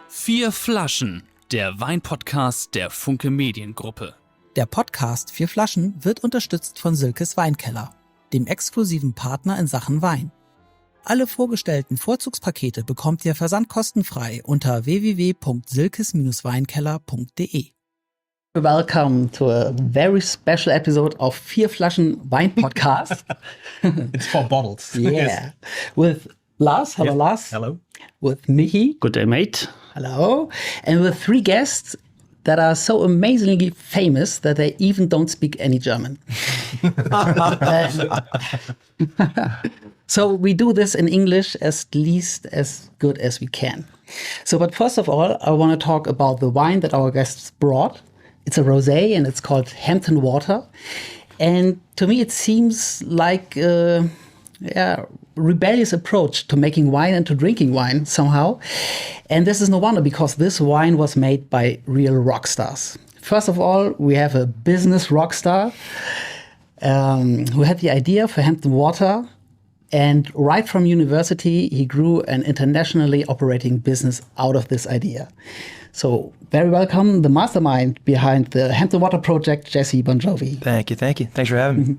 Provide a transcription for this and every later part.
Vier Flaschen, der Weinpodcast der Funke Mediengruppe. Der Podcast Vier Flaschen wird unterstützt von Silkes Weinkeller, dem exklusiven Partner in Sachen Wein. Alle vorgestellten Vorzugspakete bekommt ihr versandkostenfrei unter www.silkes-weinkeller.de. Welcome to a very special episode of Vier Flaschen Wine Podcast. It's 4 bottles. Yeah. Yes. With Lars. Hello, Lars. Hello. With Michi. Good day, mate. Hello. And with 3 guests that are so amazingly famous that they even don't speak any German. So we do this in English at least as good as we can. So, but first of all, I want to talk about the wine that our guests brought. It's a rosé and it's called Hampton Water. And to me, it seems like a rebellious approach to making wine and to drinking wine somehow. And this is no wonder, because this wine was made by real rock stars. First of all, we have a business rock star who had the idea for Hampton Water. And right from university, he grew an internationally operating business out of this idea. So very welcome, the mastermind behind the Hampton Water project, Jesse Bon Jovi. Thank you. Thanks for having me.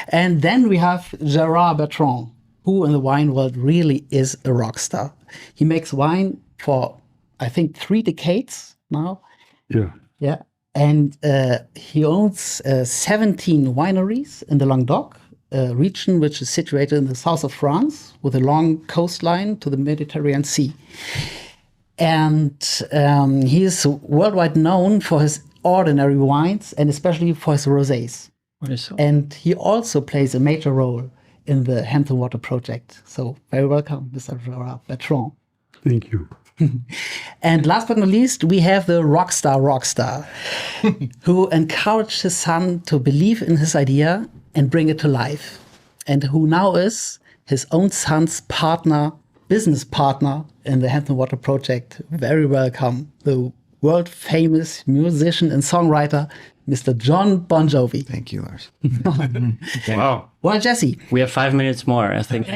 And then we have Gérard Bertrand, who in the wine world really is a rock star. He makes wine for, I think, 3 decades now. Yeah. And he owns 17 wineries in the Languedoc region, which is situated in the south of France with a long coastline to the Mediterranean Sea. And he is worldwide known for his ordinary wines and especially for his rosés. And he also plays a major role in the Hampton Water project. So very welcome, Mr. Gérard Bertrand. Thank you. And last but not least, we have the rock star, who encouraged his son to believe in his idea and bring it to life. And who now is his own son's business partner in the Hampton Water project. Very welcome, the world-famous musician and songwriter, Mr. Jon Bon Jovi. Thank you, Lars. Wow. Well, Jesse. We have 5 minutes more, I think.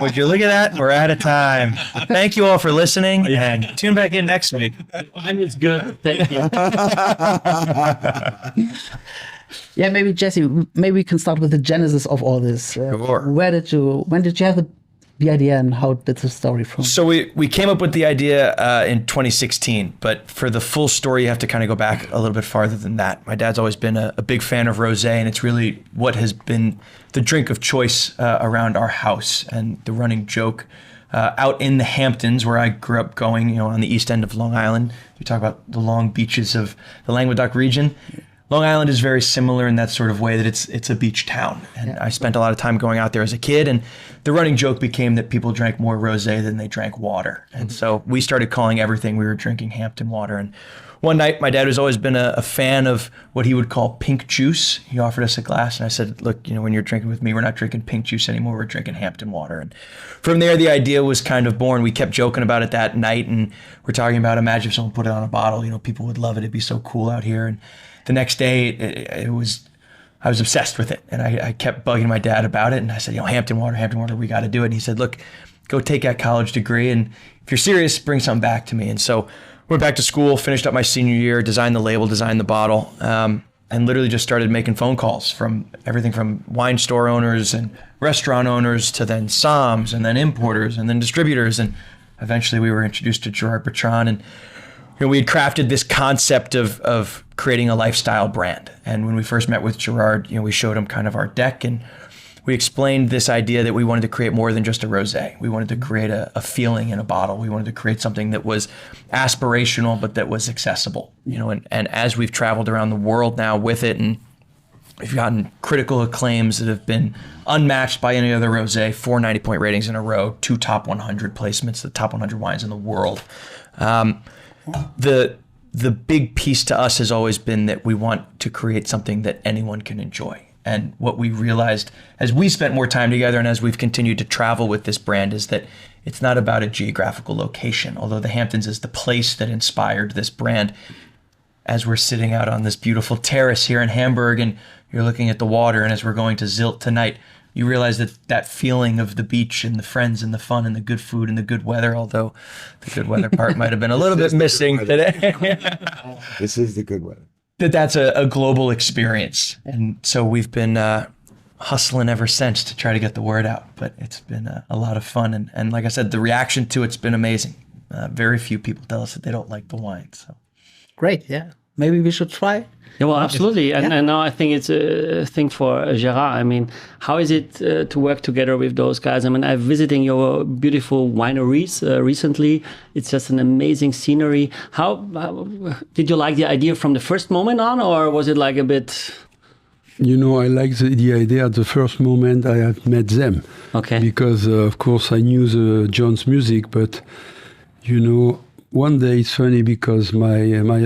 Would you look at that? We're out of time. Thank you all for listening, and tune back in next week. Mine is good. Thank you. Yeah, maybe Jesse, maybe we can start with the genesis of all this. Sure. When did you have the idea, and how did the story from? So we came up with the idea in 2016, but for the full story, you have to kind of go back a little bit farther than that. My dad's always been a big fan of rosé, and it's really what has been the drink of choice around our house. And the running joke out in the Hamptons, where I grew up going, on the east end of Long Island, you talk about the long beaches of the Languedoc region. Long Island is very similar in that sort of way that it's a beach town. And I spent a lot of time going out there as a kid, and the running joke became that people drank more rosé than they drank water. And so we started calling everything we were drinking Hampton Water. And one night, my dad has always been a fan of what he would call pink juice. He offered us a glass, and I said, look, when you're drinking with me, we're not drinking pink juice anymore, we're drinking Hampton Water. And from there, the idea was kind of born. We kept joking about it that night, and we're talking about, imagine if someone put it on a bottle, people would love it, it'd be so cool out here. And the next day, I was obsessed with it, and I kept bugging my dad about it. And I said, Hampton Water, we got to do it. And he said, look, go take that college degree, and if you're serious, bring something back to me. And so went back to school, finished up my senior year, designed the label, designed the bottle, and literally just started making phone calls from everything from wine store owners and restaurant owners to then somms and then importers and then distributors. And eventually we were introduced to Gérard Bertrand, and we had crafted this concept of creating a lifestyle brand. And when we first met with Gérard, we showed him kind of our deck, and we explained this idea that we wanted to create more than just a rosé. We wanted to create a feeling in a bottle. We wanted to create something that was aspirational, but that was accessible. And as we've traveled around the world now with it, and we've gotten critical acclaims that have been unmatched by any other rosé, 4 90-point ratings in a row, 2 top 100 placements, the top 100 wines in the world. The big piece to us has always been that we want to create something that anyone can enjoy. And what we realized as we spent more time together and as we've continued to travel with this brand is that it's not about a geographical location. Although the Hamptons is the place that inspired this brand, as we're sitting out on this beautiful terrace here in Hamburg and you're looking at the water, and as we're going to Zilt tonight, you realize that feeling of the beach and the friends and the fun and the good food and the good weather, although the good weather part might have been a little bit missing today. This is the good weather. That's a global experience. And so we've been hustling ever since to try to get the word out. But it's been a lot of fun. And like I said, the reaction to it's been amazing. Very few people tell us that they don't like the wine. So Great, yeah. Maybe we should try. Yeah, well, absolutely. And now I think it's a thing for Gérard. I mean, how is it to work together with those guys? I mean, I'm visiting your beautiful wineries recently. It's just an amazing scenery. How did you like the idea from the first moment on, or was it like a bit... You know, I like the idea at the first moment I had met them. Okay. Because, of course, I knew John's music, but, you know, one day it's funny because my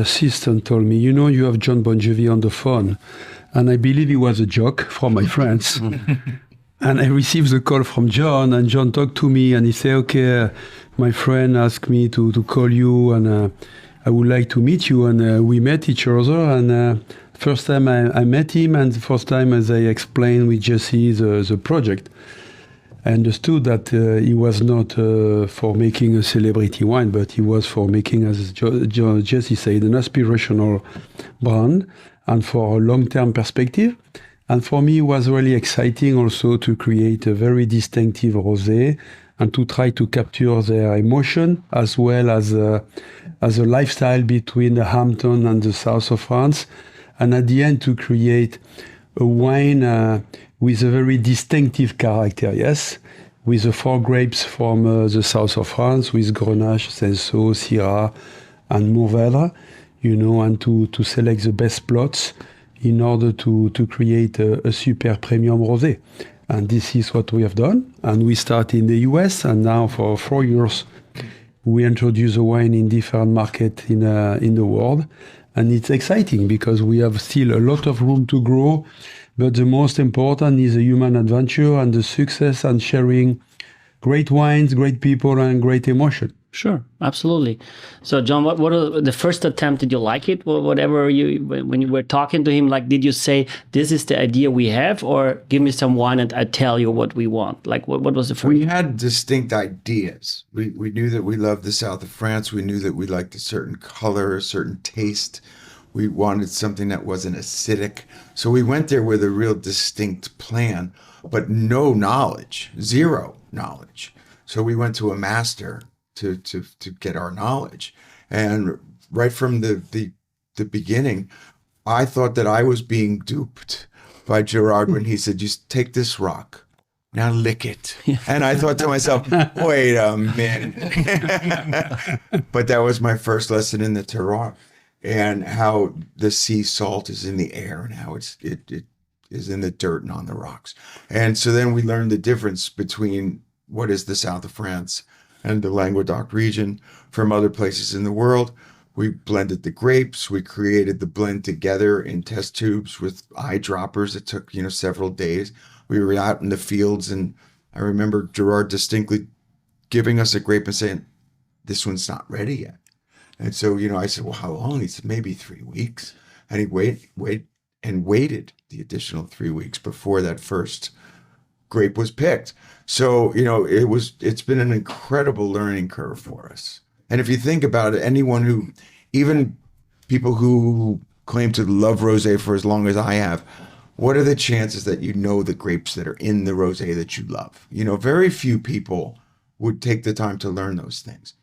assistant told me, you know, you have Jon Bon Jovi on the phone. And I believe it was a joke from my friends. And I received the call from John, and John talked to me, and he said, okay, my friend asked me to call you, and I would like to meet you. And we met each other, and first time I met him, and the first time as I explained with Jesse the project, I understood that he was not for making a celebrity wine, but he was for making, as Jesse said, an aspirational brand and for a long-term perspective. And for me, it was really exciting also to create a very distinctive rosé and to try to capture their emotion as well as a lifestyle between the Hampton and the south of France. And at the end, to create a wine with a very distinctive character, yes, with the 4 grapes from the south of France, with Grenache, Cinsault, Syrah, and Mourvèdre, you know, and to select the best plots in order to create a super premium rosé. And this is what we have done. And we start in the US, and now for 4 years, we introduce the wine in different markets in the world. And it's exciting because we have still a lot of room to grow. But the most important is the human adventure and the success and sharing great wines, great people, and great emotion. Sure, absolutely. So, John, what are the first attempt? Did you like it? Whatever when you were talking to him, like, did you say, this is the idea we have, or give me some wine and I tell you what we want? Like, what was the first? We had distinct ideas. We knew that we loved the south of France. We knew that we liked a certain color, a certain taste. We wanted something that wasn't acidic. So we went there with a real distinct plan, but no knowledge, zero knowledge. So we went to a master to get our knowledge. And right from the beginning, I thought that I was being duped by Gérard when he said, just take this rock, now lick it. Yeah. And I thought to myself, wait a minute. But that was my first lesson in the terroir, and how the sea salt is in the air and how it is in the dirt and on the rocks. And so then we learned the difference between what is the south of France and the Languedoc region from other places in the world. We blended the grapes. We created the blend together in test tubes with eyedroppers. It took, several days. We were out in the fields, and I remember Gérard distinctly giving us a grape and saying, this one's not ready yet. And so, I said, well, how long? He said, maybe 3 weeks. And he waited the additional 3 weeks before that first grape was picked. So, it's been an incredible learning curve for us. And if you think about it, even people who claim to love rosé for as long as I have, what are the chances that you know the grapes that are in the rosé that you love? Very few people would take the time to learn those things.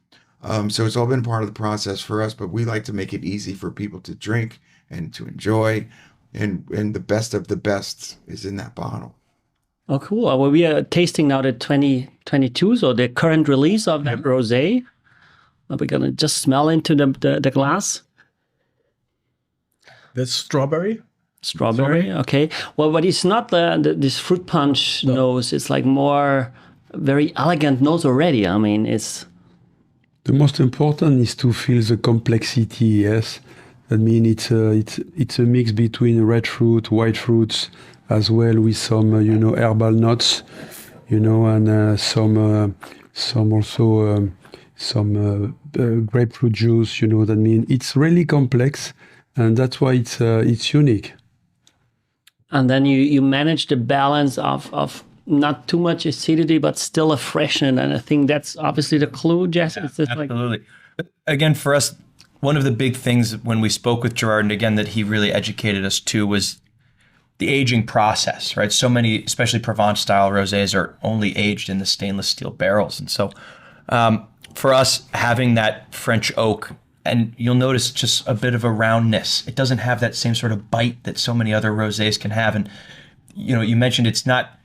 So it's all been part of the process for us, but we like to make it easy for people to drink and to enjoy. And the best of the best is in that bottle. Oh, cool. Well, we are tasting now the 2022, so the current release of the rosé. We're going to just smell into the glass. That's strawberry. Strawberry, okay. Well, but it's not this fruit punch nose. It's like more very elegant nose already. I mean, it's... The most important is to feel the complexity, yes. I mean, it's a mix between red fruit, white fruits, as well with some, herbal nuts, and some also grapefruit juice, that mean it's really complex, and that's why it's unique. And then you manage the balance of not too much acidity, but still a freshness. And I think that's obviously the clue, Jess. Yeah, it's just absolutely. Again, for us, one of the big things when we spoke with Gérard, and again, that he really educated us to, was the aging process, right? So many, especially Provence-style rosés, are only aged in the stainless steel barrels. And so for us, having that French oak, and you'll notice just a bit of a roundness. It doesn't have that same sort of bite that so many other rosés can have. And, you know, you mentioned it's not,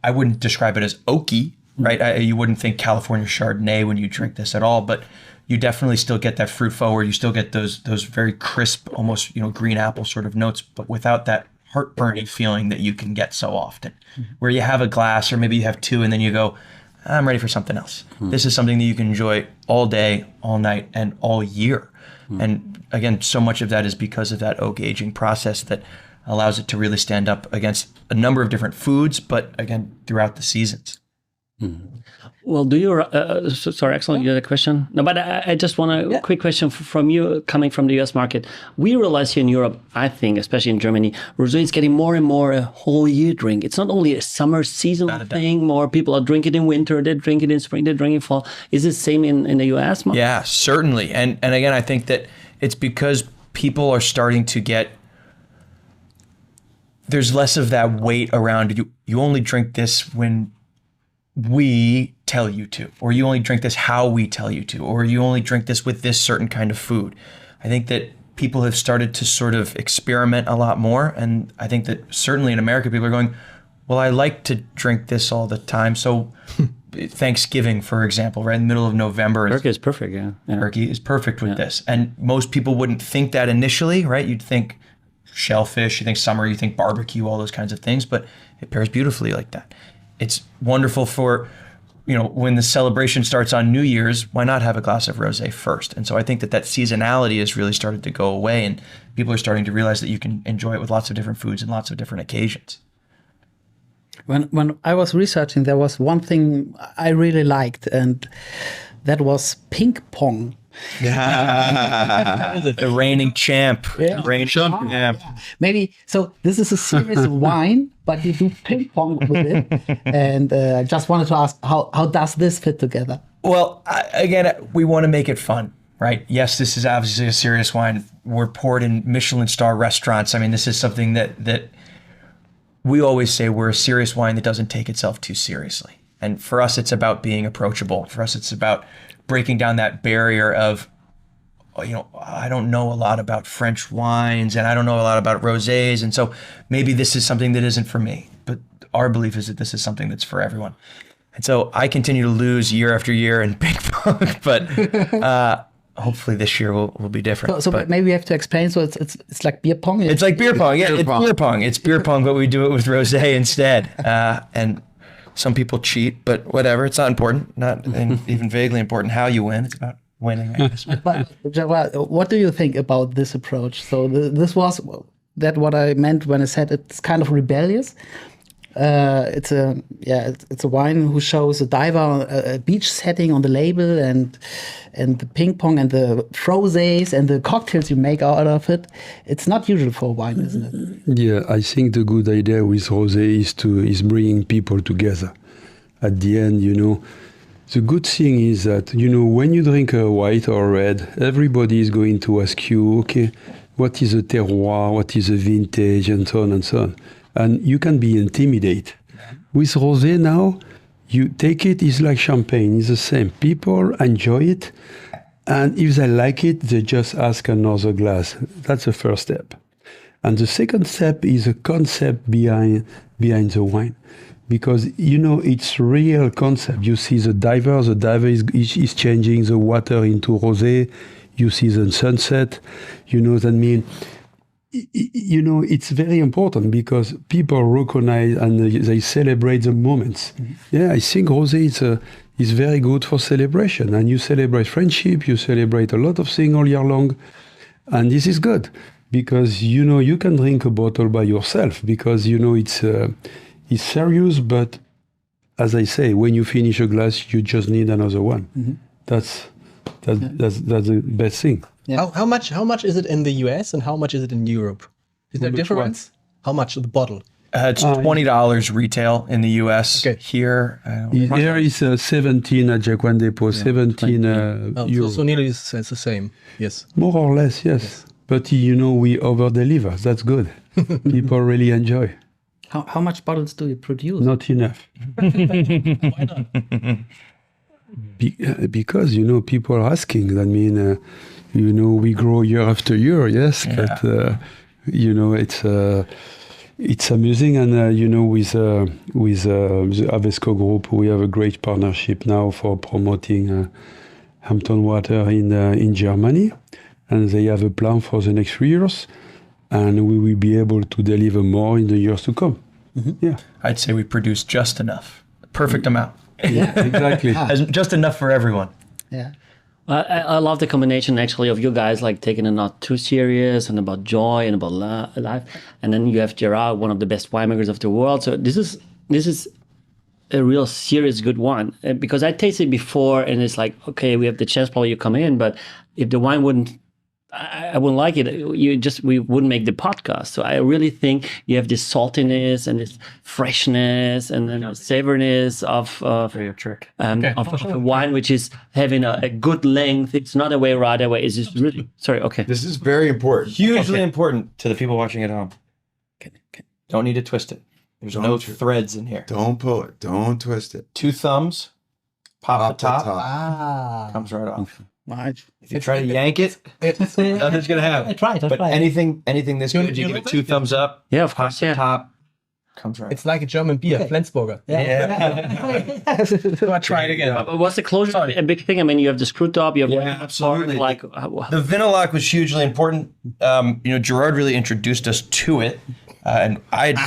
I wouldn't describe it as oaky, right? You wouldn't think California Chardonnay when you drink this at all, but you definitely still get that fruit forward. You still get those very crisp, almost, you know, green apple sort of notes, but without that heartburning feeling that you can get so often, where you have a glass or maybe you have two and then you go, I'm ready for something else. This is something that you can enjoy all day, all night, and all year. And again, so much of that is because of that oak aging process that allows it to really stand up against a number of different foods, but again, throughout the seasons. Well, do you, sorry, excellent, you had a question? No, but I just want a quick question from you, coming from the US market. We realize here in Europe, I think, especially in Germany, rosé is getting more and more a whole year drink. It's not only a summer seasonal thing, more people are drinking in winter, they drink it in spring, they drink it in fall. Is it the same in the US market? Yeah, certainly. And again, I think that it's because people are starting to get, there's less of that weight around you only drink this when we tell you to, or you only drink this how we tell you to, or you only drink this with this certain kind of food. I think that people have started to sort of experiment a lot more. And I think that certainly in America, people are going, well, I like to drink this all the time. So Thanksgiving, for example, right in the middle of November. Turkey is perfect, yeah. Turkey is perfect with this. And most people wouldn't think that initially, right? You'd think shellfish, you think summer, you think barbecue, all those kinds of things, but it pairs beautifully like that. It's wonderful for, you know, when the celebration starts on New Year's, why not have a glass of rosé first? And so I think that seasonality has really started to go away, and people are starting to realize that you can enjoy it with lots of different foods and lots of different occasions. When I was researching, there was one thing I really liked, and that was ping pong. The reigning champ. Yeah. Reigning champ. Yeah. Maybe, so this is a serious wine, but you do ping pong with it. And I just wanted to ask, how does this fit together? Well, again, we want to make it fun, right? Yes, this is obviously a serious wine. We're poured in Michelin star restaurants. I mean, this is something that we always say, we're a serious wine that doesn't take itself too seriously. And for us, it's about being approachable. For us, it's about breaking down that barrier of, you know, I don't know a lot about French wines and I don't know a lot about rosés. And so maybe this is something that isn't for me. But our belief is that this is something that's for everyone. And so I continue to lose year after year in ping pong, but hopefully this year will be different. So maybe we have to explain. So it's like beer pong. It's like beer pong. Yeah, it's beer pong. It's beer pong, but we do it with rosé instead. And some people cheat, but whatever. It's not important. Not even vaguely important how you win. It's about winning. I guess. But what do you think about this approach? So this was what I meant when I said it's kind of rebellious. It's a wine who shows a diver, a beach setting on the label, and the ping pong and the rosés and the cocktails you make out of it. It's not usual for wine, isn't it? Yeah, I think the good idea with rosé is bringing people together. At the end, you know, the good thing is that, you know, when you drink a white or red, everybody is going to ask you, okay, what is a terroir, what is a vintage, and so on and so on. And you can be intimidated. With rosé now, you take it, it's like champagne, it's the same. People enjoy it, and if they like it, they just ask another glass. That's the first step. And the second step is a concept behind the wine. Because, you know, it's real concept. You see the diver is changing the water into rosé. You see the sunset, you know what I mean? You know, it's very important because people recognize and they celebrate the moments. Mm-hmm. Yeah, I think rosé is very good for celebration. And you celebrate friendship, you celebrate a lot of things all year long. And this is good because, you know, you can drink a bottle by yourself because, you know, it's serious, but as I say, when you finish a glass, you just need another one. Mm-hmm. That's the best thing. Yeah. How much is it in the US and how much is it in Europe? Is there a difference? How much the bottle? It's $20 retail in the U.S. Okay. Here. Here is 17 at Jaguan Depot, 17 euros. So nearly it's the same. Yes. More or less, yes. But we over-deliver. That's good. People really enjoy. How much bottles do you produce? Not enough. Why not? Because, people are asking. I mean, we grow year after year, yes. Yeah. But, it's amusing. And, with the Avesco Group, we have a great partnership now for promoting Hampton Water in Germany. And they have a plan for the next 3 years. And we will be able to deliver more in the years to come. Mm-hmm. Yeah. I'd say we produce just enough. Perfect amount. Yeah, exactly. Just enough for everyone. Yeah. I love the combination actually of you guys like taking it not too serious and about joy and about life, and then you have Gérard, one of the best winemakers of the world. So this is a real serious good wine, because I tasted it before and it's like, okay, we have the chance probably you come in, but if the wine I wouldn't like it, we wouldn't make the podcast. So I really think you have this saltiness and this freshness and then savoriness of wine, which is having a good length. It's not a way right away. It's just really okay. This is very important. Hugely important to the people watching at home. Don't need to twist it. There's no threads in here. Don't pull it. Don't twist it. 2 thumbs, pop the top, comes right off. If you try to yank it, nothing's gonna happen. I tried. But anything this good, you give it 2 thumbs up. Yeah, of course. Yeah. Top comes right. It's like a German beer, Flensburger. So I try it again. Was the closure a big thing? I mean, you have the screw top, you have absolutely. the Vinyllock was hugely important. Gérard really introduced us to it, and I'd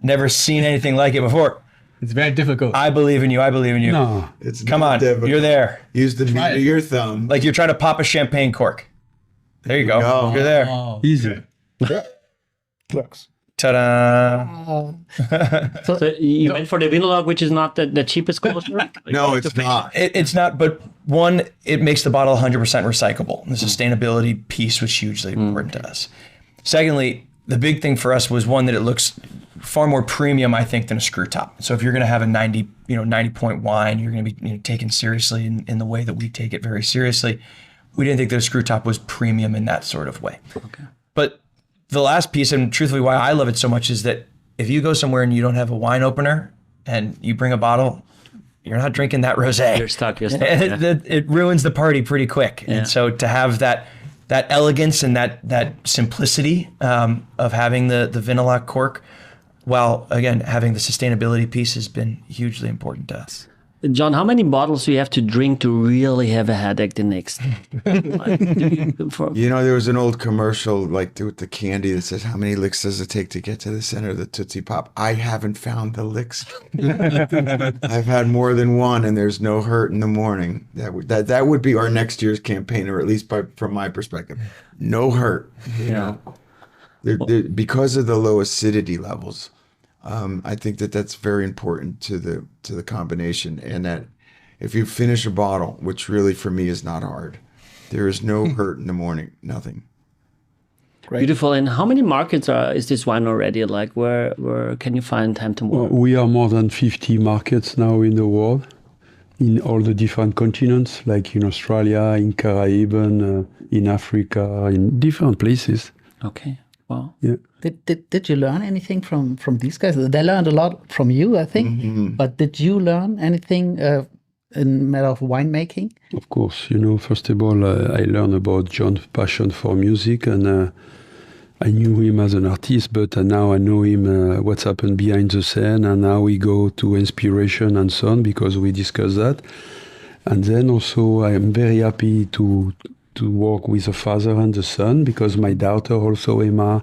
never seen anything like it before. It's very difficult. I believe in you. I believe in you. No. Come on, difficult. You're there. Use the meat of your thumb. Like you're trying to pop a champagne cork. There you go. You're there. Easy. Ta-da! So you went for the Vinyllock, which is not the cheapest closure? No, it's not. It's not, but one, it makes the bottle 100% recyclable. The sustainability piece was hugely important to us. Secondly, the big thing for us was one that it looks far more premium, I think, than a screw top. So if you're going to have a 90 point wine, you're going to be taken seriously in the way that we take it very seriously. We didn't think that a screw top was premium in that sort of way. Okay. But the last piece, and truthfully why I love it so much, is that if you go somewhere and you don't have a wine opener and you bring a bottle, you're not drinking that rosé. You're stuck. It ruins the party pretty quick. Yeah. And so to have that elegance and that simplicity of having the Vinyllock cork, while again having the sustainability piece, has been hugely important to us. John, how many bottles do you have to drink to really have a headache the next? There was an old commercial like with the candy that says, "How many licks does it take to get to the center of the Tootsie Pop?" I haven't found the licks. I've had more than one, and there's no hurt in the morning. That would be our next year's campaign, or at least from my perspective, no hurt. Because of the low acidity levels. I think that's very important to the combination, and that if you finish a bottle, which really for me is not hard, there is no hurt in the morning, nothing. Great. Beautiful. And how many markets is this wine already? Like where can you find Hampton Water? Well, we are more than 50 markets now in the world, in all the different continents, like in Australia, in Caribbean, in Africa, in different places. Okay. Wow. Yeah. Did you learn anything from these guys? They learned a lot from you, I think. Mm-hmm. But did you learn anything in matter of winemaking? Of course. First of all, I learned about John's passion for music, and I knew him as an artist, but now I know him, what's happened behind the scene, and now we go to inspiration and so on, because we discuss that. And then also I am very happy to work with the father and the son, because my daughter also, Emma,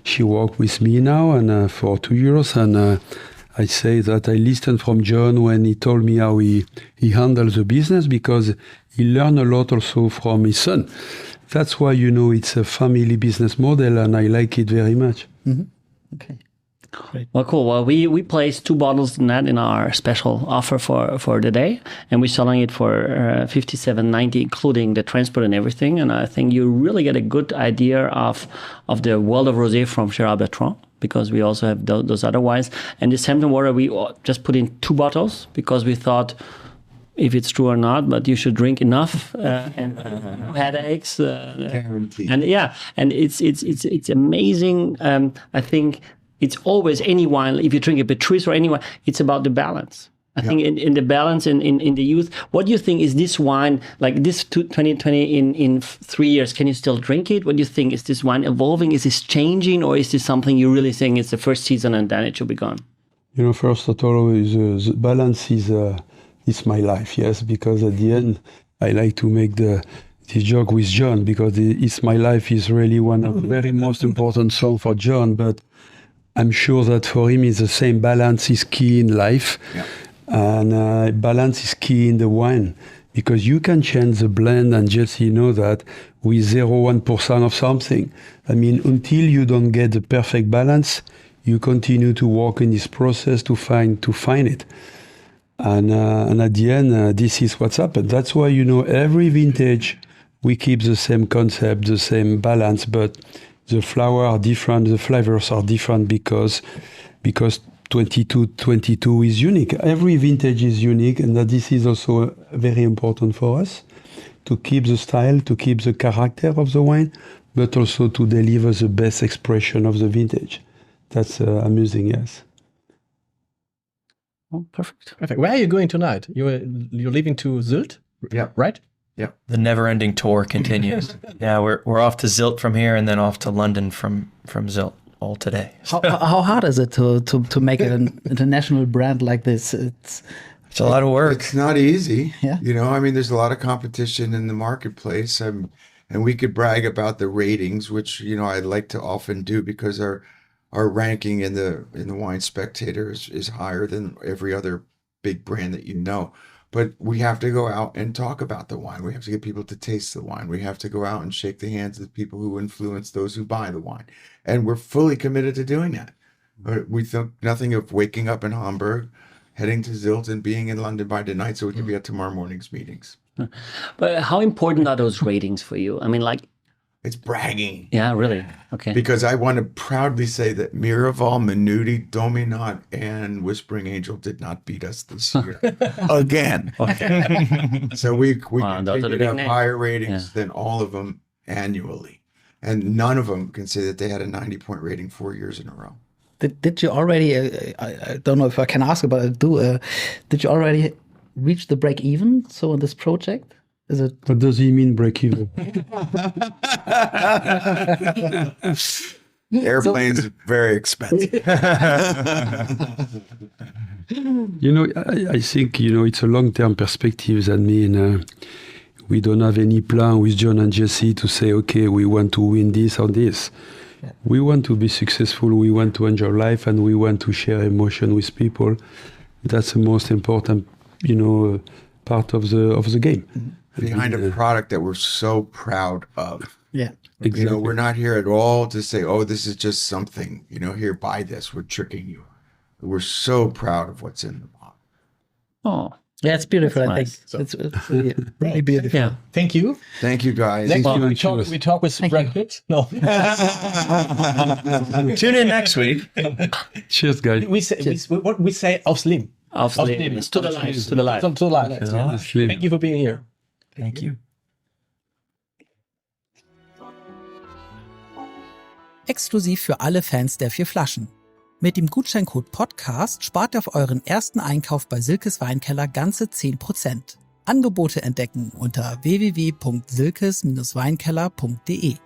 she worked with me now and for 2 years, and I say that I listened from John when he told me how he handles the business, because he learned a lot also from his son. That's why, it's a family business model, and I like it very much. Mm-hmm. Okay. Great. Well, cool. Well, we placed 2 bottles in that in our special offer for the day, and we're selling it for $57.90, including the transport and everything. And I think you really get a good idea of the world of rosé from Gérard Bertrand, because we also have those other wines. And this Hampton Water, we just put in 2 bottles because we thought, if it's true or not, but you should drink enough and no headaches. Guaranteed. And and it's amazing. I think it's always any wine. If you drink a Petrus or any wine, it's about the balance. I think in the balance in the youth. What do you think is this wine, like this 2020 in 3 years, can you still drink it? What do you think? Is this wine evolving? Is this changing? Or is this something you're really saying it's the first season and then it should be gone? First of all, the balance is my life, yes, because at the end, I like to make this joke with John, because It's My Life is really one of the very most important songs for John, but I'm sure that for him, it's the same. Balance is key in life, and balance is key in the wine, because you can change the blend, and Jesse that, with 0.1% of something. I mean, until you don't get the perfect balance, you continue to work in this process to find it. And at the end, this is what's happened. That's why, every vintage, we keep the same concept, the same balance, but the flowers are different, the flavors are different because 22 is unique. Every vintage is unique, and that this is also very important for us, to keep the style, to keep the character of the wine, but also to deliver the best expression of the vintage. That's amusing, yes. Oh, perfect. Where are you going tonight? You're leaving to Sylt? Yeah. Right? Yeah. The never-ending tour continues. Yeah, we're off to Sylt from here, and then off to London from Sylt all today. How hard is it to make an international brand like this? It's a lot of work. It's not easy. Yeah. There's a lot of competition in the marketplace. And we could brag about the ratings, which, I like to often do, because our ranking in the Wine Spectator is higher than every other big brand that you know. But we have to go out and talk about the wine. We have to get people to taste the wine. We have to go out and shake the hands of the people who influence those who buy the wine. And we're fully committed to doing that. We think nothing of waking up in Hamburg, heading to Sylt, and being in London by tonight so we can be at tomorrow morning's meetings. But how important are those ratings for you? I mean, It's bragging. Yeah, really? Okay. Because I want to proudly say that Miraval, Minuti, Dominat, and Whispering Angel did not beat us this year. Again. Okay. So we Wow, those are the continue to big have names. higher ratings than all of them annually. And none of them can say that they had a 90-point rating 4 years in a row. Did you already? I don't know if I can ask, but I do. Did you already reach the break even? So on this project, is it? What does he mean, break even? Airplanes are very expensive. I think, it's a long-term perspective. That means we don't have any plan with John and Jesse to say, okay, we want to win this or this. Yeah. We want to be successful. We want to enjoy life, and we want to share emotion with people. That's the most important, part of the game. Behind a product that we're so proud of. Yeah. Exactly. We're not here at all to say, oh, this is just something, here, buy this. We're tricking you. We're so proud of what's in the bottle. Oh. Yeah, it's beautiful. That's I nice. think it's really, really beautiful. Yeah. Thank you. Thank you, guys. Next you. week we talk with Brad Pitt. No. Tune in next week. Cheers, guys. What we say aufs Leben. Aufs Leben. To the life. To the life. To the life. Yeah. Thank you for being here. Thank you. Exklusiv für alle Fans der 4 Flaschen. Mit dem Gutscheincode Podcast spart ihr auf euren ersten Einkauf bei Silkes Weinkeller ganze 10%. Angebote entdecken unter www.silkes-weinkeller.de.